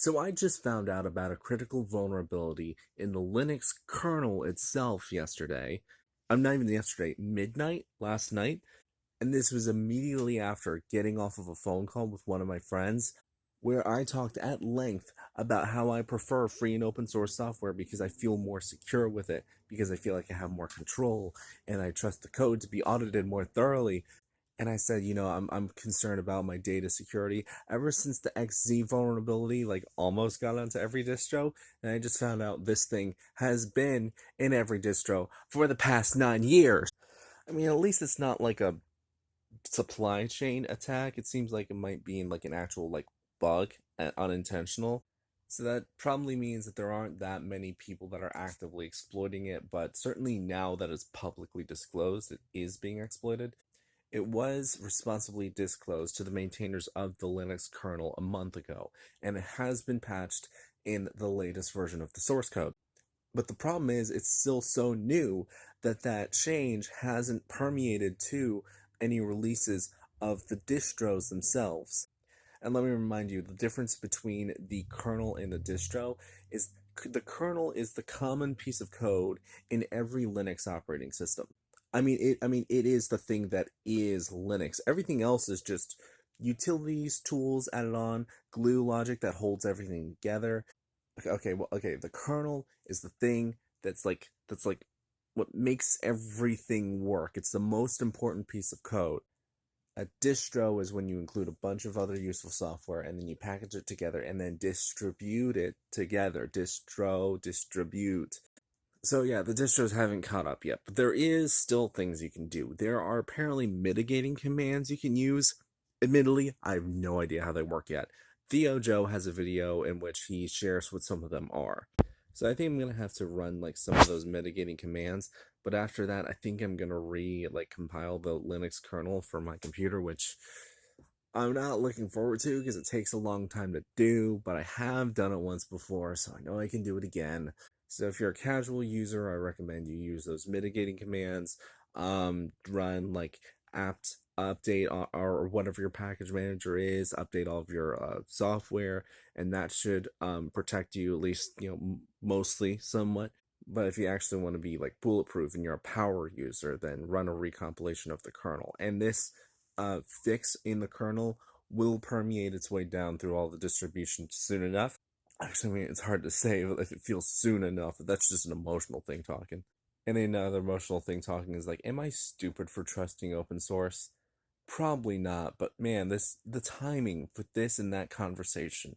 So I just found out about a critical vulnerability in the Linux kernel itself yesterday. I'm not even yesterday, midnight last night. And this was immediately after getting off of a phone call with one of my friends where I talked at length about how I prefer free and open source software because I feel more secure with it, because I feel like I have more control and I trust the code to be audited more thoroughly. And I said, I'm concerned about my data security ever since the XZ vulnerability almost got onto every distro, and I just found out this thing has been in every distro for the past 9 years. I mean, at least it's not like a supply chain attack. It seems like it might be in an actual bug, unintentional. So that probably means that there aren't that many people that are actively exploiting it, but certainly now that it's publicly disclosed, it is being exploited. It was responsibly disclosed to the maintainers of the Linux kernel a month ago, and it has been patched in the latest version of the source code. But the problem is, it's still so new that that change hasn't permeated to any releases of the distros themselves. And let me remind you, the difference between the kernel and the distro is the kernel is the common piece of code in every Linux operating system. I mean, it is the thing that is Linux. Everything else is just utilities, tools added on, glue logic that holds everything together. Okay, the kernel is the thing that's like what makes everything work. It's the most important piece of code. A distro is when you include a bunch of other useful software and then you package it together and then distribute it together. Distro, distribute. So yeah, the distros haven't caught up yet, but there is still things you can do. There are apparently mitigating commands you can use. Admittedly, I have no idea how they work yet. Theo Joe has a video in which he shares what some of them are. So I think I'm gonna have to run some of those mitigating commands, but after that I think I'm gonna compile the Linux kernel for my computer, which I'm not looking forward to because it takes a long time to do, but I have done it once before, so I know I can do it again. So if you're a casual user, I recommend you use those mitigating commands. Run apt update or whatever your package manager is, update all of your software, and that should protect you at least, mostly somewhat. But if you actually want to be bulletproof and you're a power user, then run a recompilation of the kernel. And this fix in the kernel will permeate its way down through all the distributions soon enough. Actually, I mean, it's hard to say if it feels soon enough. That's just an emotional thing talking. And another emotional thing talking is am I stupid for trusting open source? Probably not, but man, the timing with this and that conversation